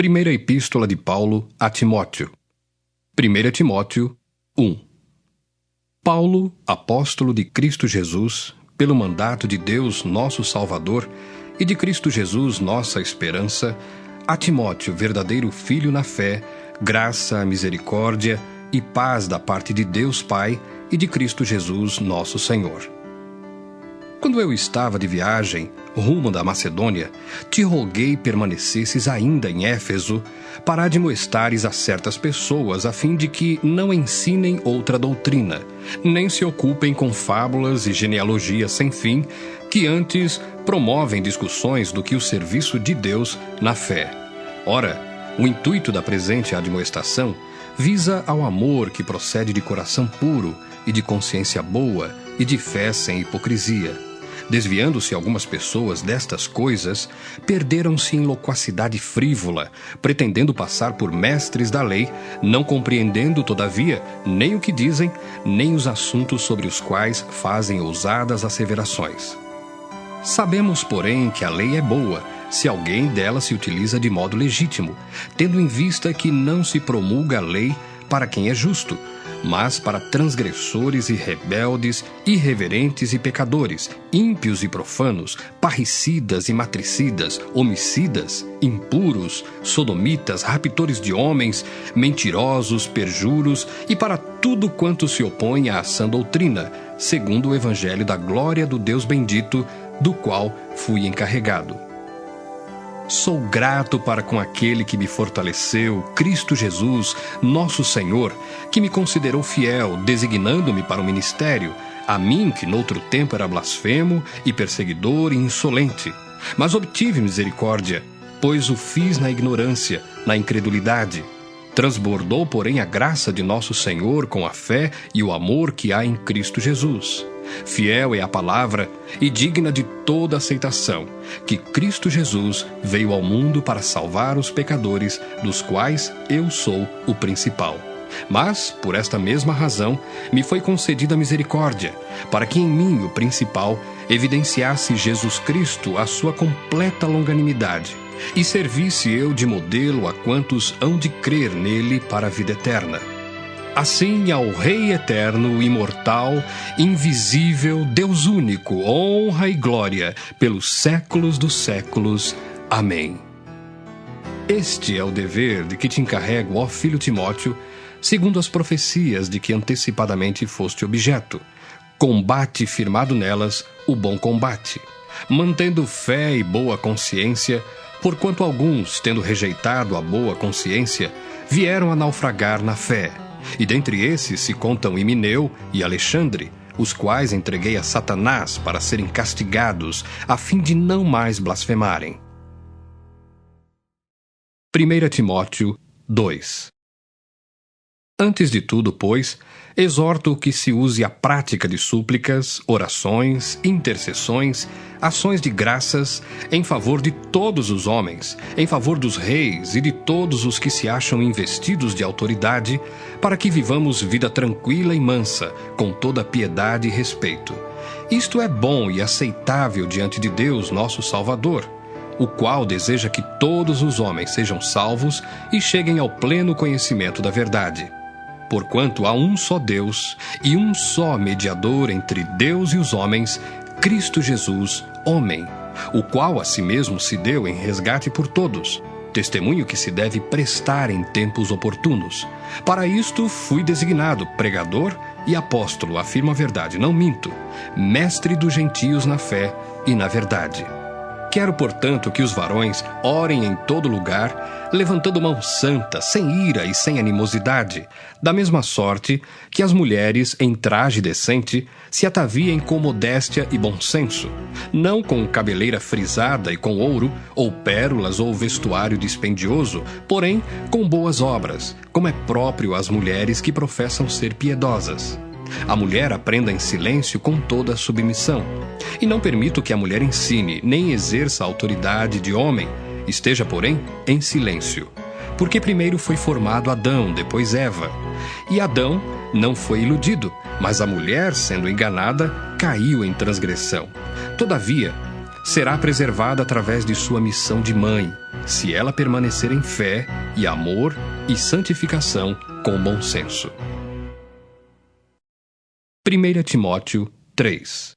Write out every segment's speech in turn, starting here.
Primeira Epístola de Paulo a Timóteo. 1 Timóteo 1. Paulo, apóstolo de Cristo Jesus, pelo mandato de Deus nosso Salvador e de Cristo Jesus nossa esperança, a Timóteo, verdadeiro filho na fé, graça, misericórdia e paz da parte de Deus Pai e de Cristo Jesus nosso Senhor. Quando eu estava de viagem, rumo da Macedônia, te roguei permanecesses ainda em Éfeso, para admoestares a certas pessoas, a fim de que não ensinem outra doutrina, nem se ocupem com fábulas e genealogias sem fim, que antes promovem discussões do que o serviço de Deus na fé. Ora, o intuito da presente admoestação visa ao amor que procede de coração puro e de consciência boa e de fé sem hipocrisia. Desviando-se algumas pessoas destas coisas, perderam-se em loquacidade frívola, pretendendo passar por mestres da lei, não compreendendo, todavia, nem o que dizem, nem os assuntos sobre os quais fazem ousadas asseverações. Sabemos, porém, que a lei é boa, se alguém dela se utiliza de modo legítimo, tendo em vista que não se promulga a lei para quem é justo, mas para transgressores e rebeldes, irreverentes e pecadores, ímpios e profanos, parricidas e matricidas, homicidas, impuros, sodomitas, raptores de homens, mentirosos, perjuros e para tudo quanto se opõe à sã doutrina, segundo o evangelho da glória do Deus bendito, do qual fui encarregado. Sou grato para com aquele que me fortaleceu, Cristo Jesus, nosso Senhor, que me considerou fiel, designando-me para o ministério, a mim que noutro tempo era blasfemo e perseguidor e insolente. Mas obtive misericórdia, pois o fiz na ignorância, na incredulidade. Transbordou, porém, a graça de nosso Senhor com a fé e o amor que há em Cristo Jesus. Fiel é a palavra e digna de toda aceitação, que Cristo Jesus veio ao mundo para salvar os pecadores, dos quais eu sou o principal. Mas, por esta mesma razão, me foi concedida misericórdia, para que em mim, o principal, evidenciasse Jesus Cristo a sua completa longanimidade, e servisse eu de modelo a quantos hão de crer nele para a vida eterna. Assim, ao Rei eterno, imortal, invisível, Deus único, honra e glória, pelos séculos dos séculos. Amém. Este é o dever de que te encarrego, ó filho Timóteo, segundo as profecias de que antecipadamente foste objeto. Combate firmado nelas o bom combate, mantendo fé e boa consciência, porquanto alguns, tendo rejeitado a boa consciência, vieram a naufragar na fé. E dentre esses se contam Himeneu e Alexandre, os quais entreguei a Satanás para serem castigados, a fim de não mais blasfemarem. 1 Timóteo 2. Antes de tudo, pois, exorto que se use a prática de súplicas, orações, intercessões, ações de graças, em favor de todos os homens, em favor dos reis e de todos os que se acham investidos de autoridade, para que vivamos vida tranquila e mansa, com toda piedade e respeito. Isto é bom e aceitável diante de Deus, nosso Salvador, o qual deseja que todos os homens sejam salvos e cheguem ao pleno conhecimento da verdade. Porquanto há um só Deus e um só mediador entre Deus e os homens, Cristo Jesus, homem, o qual a si mesmo se deu em resgate por todos, testemunho que se deve prestar em tempos oportunos. Para isto fui designado pregador e apóstolo, afirmo a verdade, não minto, mestre dos gentios na fé e na verdade. Quero, portanto, que os varões orem em todo lugar, levantando mão santa, sem ira e sem animosidade, da mesma sorte que as mulheres, em traje decente, se ataviem com modéstia e bom senso, não com cabeleira frisada e com ouro, ou pérolas ou vestuário dispendioso, porém com boas obras, como é próprio às mulheres que professam ser piedosas. A mulher aprenda em silêncio com toda a submissão. E não permito que a mulher ensine, nem exerça a autoridade de homem, esteja, porém, em silêncio. Porque primeiro foi formado Adão, depois Eva. E Adão não foi iludido, mas a mulher, sendo enganada, caiu em transgressão. Todavia, será preservada através de sua missão de mãe, se ela permanecer em fé e amor e santificação com bom senso. 1 Timóteo 3.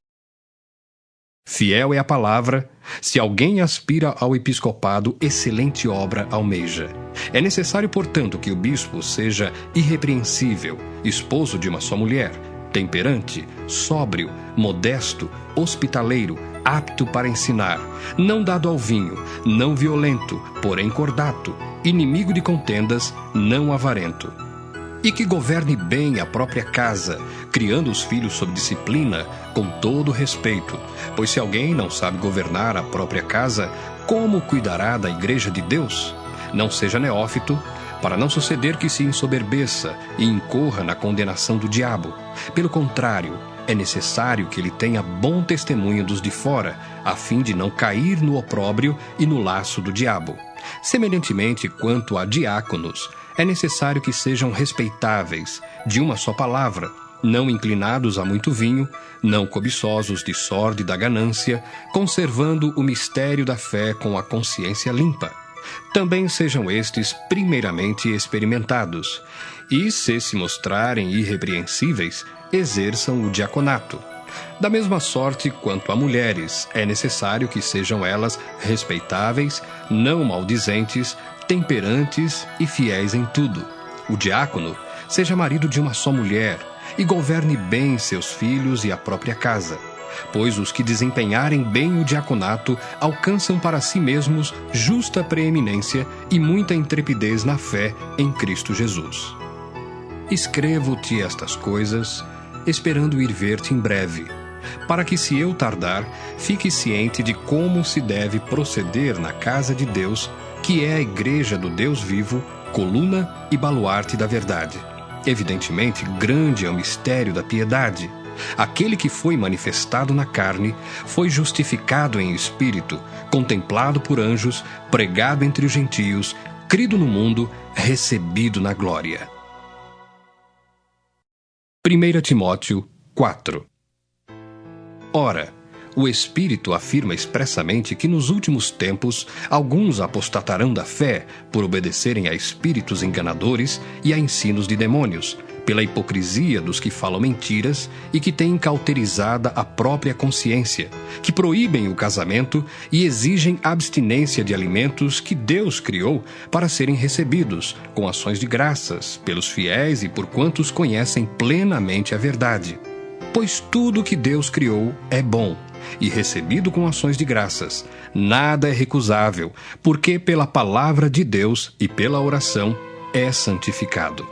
Fiel é a palavra, se alguém aspira ao episcopado, excelente obra almeja. É necessário, portanto, que o bispo seja irrepreensível, esposo de uma só mulher, temperante, sóbrio, modesto, hospitaleiro, apto para ensinar, não dado ao vinho, não violento, porém cordato, inimigo de contendas, não avarento. E que governe bem a própria casa, criando os filhos sob disciplina, com todo respeito. Pois se alguém não sabe governar a própria casa, como cuidará da igreja de Deus? Não seja neófito, para não suceder que se ensoberbeça e incorra na condenação do diabo. Pelo contrário, é necessário que ele tenha bom testemunho dos de fora, a fim de não cair no opróbrio e no laço do diabo. Semelhantemente, quanto a diáconos, é necessário que sejam respeitáveis, de uma só palavra, não inclinados a muito vinho, não cobiçosos de sórdida ganância, conservando o mistério da fé com a consciência limpa. Também sejam estes primeiramente experimentados, e, se mostrarem irrepreensíveis, exerçam o diaconato. Da mesma sorte, quanto a mulheres, é necessário que sejam elas respeitáveis, não maldizentes, temperantes e fiéis em tudo. O diácono seja marido de uma só mulher e governe bem seus filhos e a própria casa, pois os que desempenharem bem o diaconato alcançam para si mesmos justa preeminência e muita intrepidez na fé em Cristo Jesus. Escrevo-te estas coisas, esperando ir ver-te em breve, para que, se eu tardar, fique ciente de como se deve proceder na casa de Deus, que é a igreja do Deus vivo, coluna e baluarte da verdade. Evidentemente, grande é o mistério da piedade. Aquele que foi manifestado na carne, foi justificado em espírito, contemplado por anjos, pregado entre os gentios, crido no mundo, recebido na glória. 1 Timóteo 4. Ora, o Espírito afirma expressamente que nos últimos tempos alguns apostatarão da fé por obedecerem a espíritos enganadores e a ensinos de demônios, pela hipocrisia dos que falam mentiras e que têm cauterizada a própria consciência, que proíbem o casamento e exigem abstinência de alimentos que Deus criou para serem recebidos, com ações de graças, pelos fiéis e por quantos conhecem plenamente a verdade. Pois tudo que Deus criou é bom, e recebido com ações de graças. Nada é recusável, porque pela palavra de Deus e pela oração é santificado.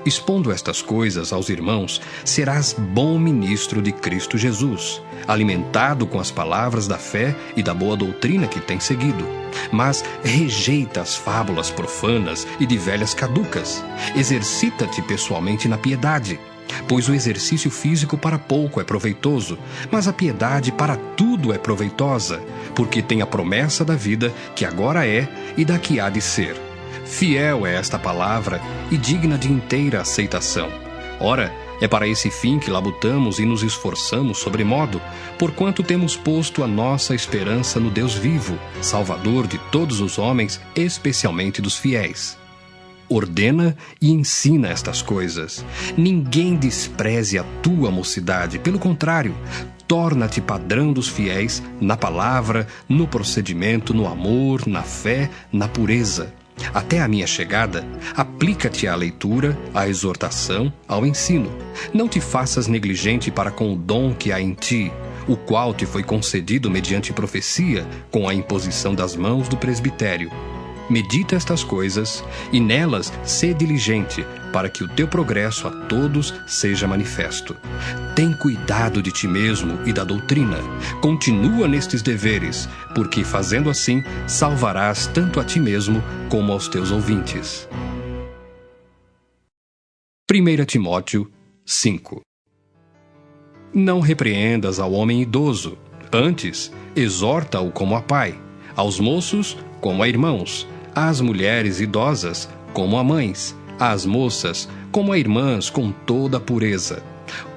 Expondo estas coisas aos irmãos, serás bom ministro de Cristo Jesus, alimentado com as palavras da fé e da boa doutrina que tens seguido. Mas rejeita as fábulas profanas e de velhas caducas. Exercita-te pessoalmente na piedade, pois o exercício físico para pouco é proveitoso, mas a piedade para tudo é proveitosa, porque tem a promessa da vida que agora é e da que há de ser. Fiel é esta palavra e digna de inteira aceitação. Ora, é para esse fim que labutamos e nos esforçamos sobremodo, porquanto temos posto a nossa esperança no Deus vivo, Salvador de todos os homens, especialmente dos fiéis. Ordena e ensina estas coisas. Ninguém despreze a tua mocidade, pelo contrário, torna-te padrão dos fiéis na palavra, no procedimento, no amor, na fé, na pureza. Até a minha chegada, aplica-te à leitura, à exortação, ao ensino. Não te faças negligente para com o dom que há em ti, o qual te foi concedido mediante profecia, com a imposição das mãos do presbitério. Medita estas coisas, e nelas sê diligente, para que o teu progresso a todos seja manifesto. Tem cuidado de ti mesmo e da doutrina. Continua nestes deveres, porque fazendo assim, salvarás tanto a ti mesmo como aos teus ouvintes. 1 Timóteo 5. Não repreendas ao homem idoso, antes, exorta-o como a pai, aos moços como a irmãos, às mulheres idosas como a mães, às moças como a irmãs com toda a pureza.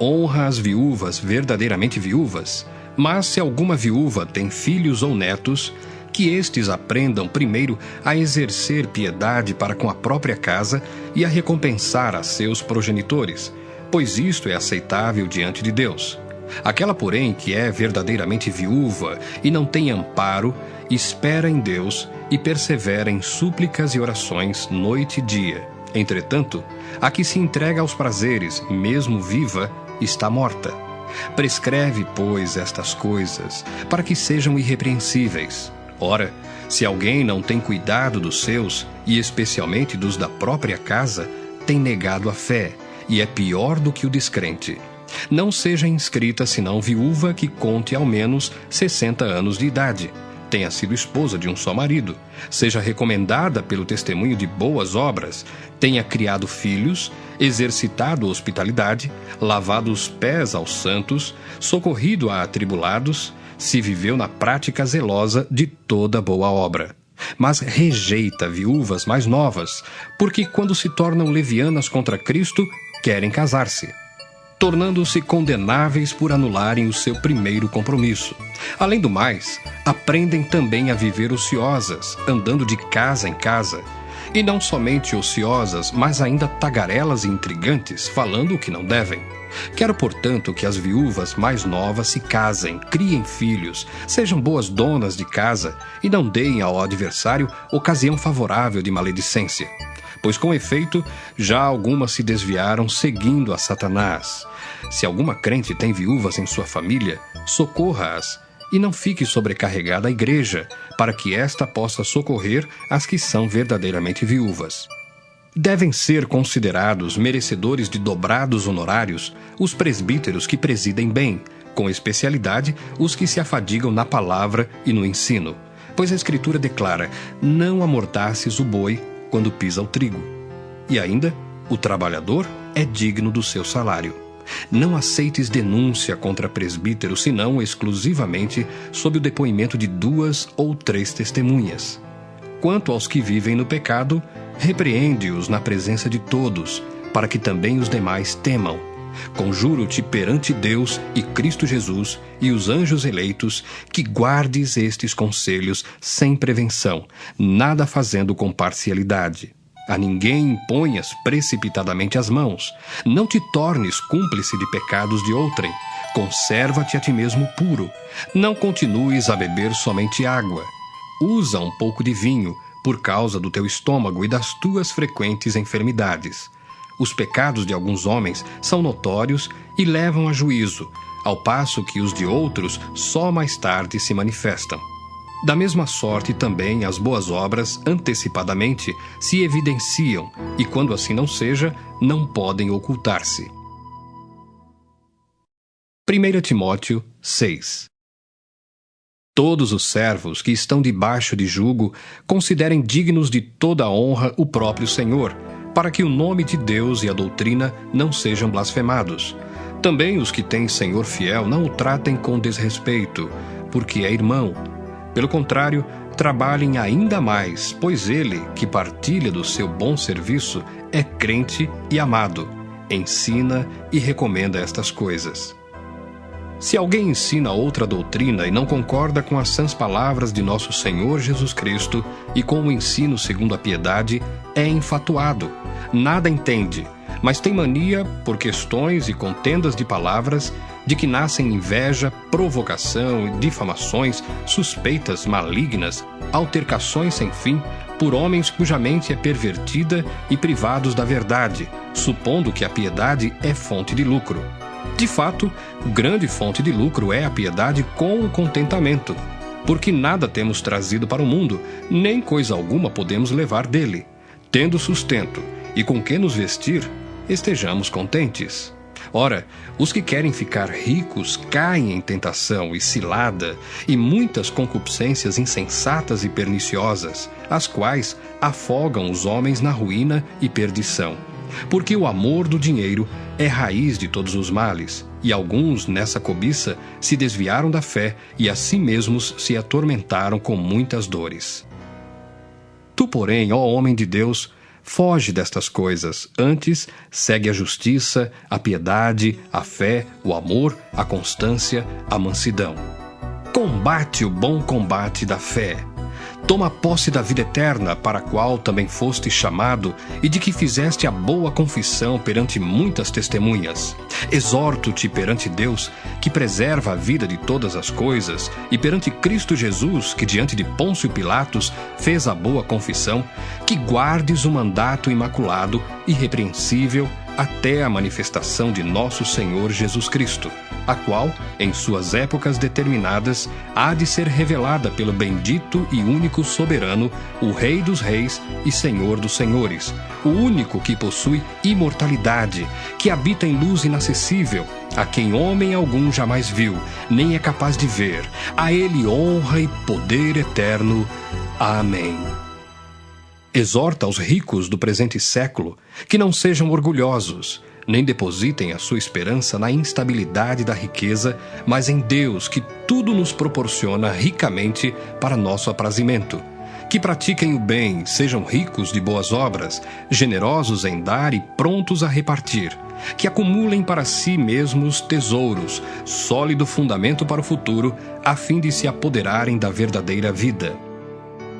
Honra as viúvas verdadeiramente viúvas, Mas se alguma viúva tem filhos ou netos, que estes aprendam primeiro a exercer piedade para com a própria casa e a recompensar a seus progenitores, pois isto é aceitável diante de Deus. Aquela, porém, que é verdadeiramente viúva e não tem amparo, espera em Deus e persevera em súplicas e orações noite e dia. Entretanto, a que se entrega aos prazeres, mesmo viva, está morta. Prescreve, pois, estas coisas, para que sejam irrepreensíveis. Ora, se alguém não tem cuidado dos seus, e especialmente dos da própria casa, tem negado a fé, e é pior do que o descrente. Não seja inscrita senão viúva que conte ao menos 60 anos de idade, tenha sido esposa de um só marido, seja recomendada pelo testemunho de boas obras, tenha criado filhos, exercitado hospitalidade, lavado os pés aos santos, socorrido a atribulados, se viveu na prática zelosa de toda boa obra. Mas rejeita viúvas mais novas, porque quando se tornam levianas contra Cristo, querem casar-se, tornando-se condenáveis por anularem o seu primeiro compromisso. Além do mais, aprendem também a viver ociosas, andando de casa em casa, e não somente ociosas, mas ainda tagarelas e intrigantes, falando o que não devem. Quero, portanto, que as viúvas mais novas se casem, criem filhos, sejam boas donas de casa e não deem ao adversário ocasião favorável de maledicência. Pois, com efeito, já algumas se desviaram seguindo a Satanás. Se alguma crente tem viúvas em sua família, socorra-as e não fique sobrecarregada a igreja, para que esta possa socorrer as que são verdadeiramente viúvas. Devem ser considerados merecedores de dobrados honorários os presbíteros que presidem bem, com especialidade os que se afadigam na palavra e no ensino. Pois a Escritura declara: não amordaces o boi quando pisa o trigo. E ainda, o trabalhador é digno do seu salário. Não aceites denúncia contra presbítero, senão exclusivamente sob o depoimento de 2 ou 3 testemunhas. Quanto aos que vivem no pecado, repreende-os na presença de todos, para que também os demais temam. Conjuro-te perante Deus e Cristo Jesus e os anjos eleitos que guardes estes conselhos sem prevenção, nada fazendo com parcialidade. A ninguém imponhas precipitadamente as mãos. Não te tornes cúmplice de pecados de outrem. Conserva-te a ti mesmo puro. Não continues a beber somente água. Usa um pouco de vinho, por causa do teu estômago e das tuas frequentes enfermidades. Os pecados de alguns homens são notórios e levam a juízo, ao passo que os de outros só mais tarde se manifestam. Da mesma sorte também as boas obras antecipadamente se evidenciam e, quando assim não seja, não podem ocultar-se. 1 Timóteo 6. Todos os servos que estão debaixo de jugo considerem dignos de toda a honra o próprio Senhor, para que o nome de Deus e a doutrina não sejam blasfemados. Também os que têm Senhor fiel não o tratem com desrespeito, porque é irmão. Pelo contrário, trabalhem ainda mais, pois ele, que partilha do seu bom serviço, é crente e amado, ensina e recomenda estas coisas. Se alguém ensina outra doutrina e não concorda com as sãs palavras de nosso Senhor Jesus Cristo e com o ensino segundo a piedade, é enfatuado, nada entende, mas tem mania, por questões e contendas de palavras, de que nascem inveja, provocação, difamações, suspeitas malignas, altercações sem fim, por homens cuja mente é pervertida e privados da verdade, supondo que a piedade é fonte de lucro. De fato, grande fonte de lucro é a piedade com o contentamento, porque nada temos trazido para o mundo, nem coisa alguma podemos levar dele. Tendo sustento e com que nos vestir, estejamos contentes. Ora, os que querem ficar ricos caem em tentação e cilada e muitas concupiscências insensatas e perniciosas, as quais afogam os homens na ruína e perdição. Porque o amor do dinheiro é raiz de todos os males, e alguns, nessa cobiça, se desviaram da fé e a si mesmos se atormentaram com muitas dores. Tu, porém, ó homem de Deus, Foge destas coisas, antes segue a justiça, a piedade, a fé, o amor, a constância, a mansidão. Combate o bom combate da fé. Toma posse da vida eterna, para a qual também foste chamado, e de que fizeste a boa confissão perante muitas testemunhas. Exorto-te perante Deus, que preserva a vida de todas as coisas, e perante Cristo Jesus, que diante de Pôncio Pilatos fez a boa confissão, que guardes o mandato imaculado, irrepreensível, até a manifestação de nosso Senhor Jesus Cristo, a qual, em suas épocas determinadas, há de ser revelada pelo bendito e único soberano, o Rei dos Reis e Senhor dos Senhores, o único que possui imortalidade, que habita em luz inacessível, a quem homem algum jamais viu, nem é capaz de ver. A ele honra e poder eterno. Amém. Exorta aos ricos do presente século que não sejam orgulhosos, nem depositem a sua esperança na instabilidade da riqueza, mas em Deus, que tudo nos proporciona ricamente para nosso aprazimento. Que pratiquem o bem, sejam ricos de boas obras, generosos em dar e prontos a repartir. Que acumulem para si mesmos tesouros, sólido fundamento para o futuro, a fim de se apoderarem da verdadeira vida.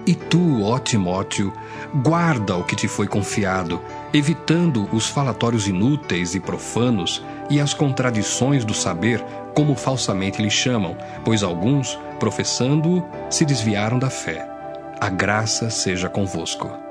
E tu, ó Timóteo, guarda o que te foi confiado, evitando os falatórios inúteis e profanos e as contradições do saber, como falsamente lhe chamam, pois alguns, professando-o, se desviaram da fé. A graça seja convosco.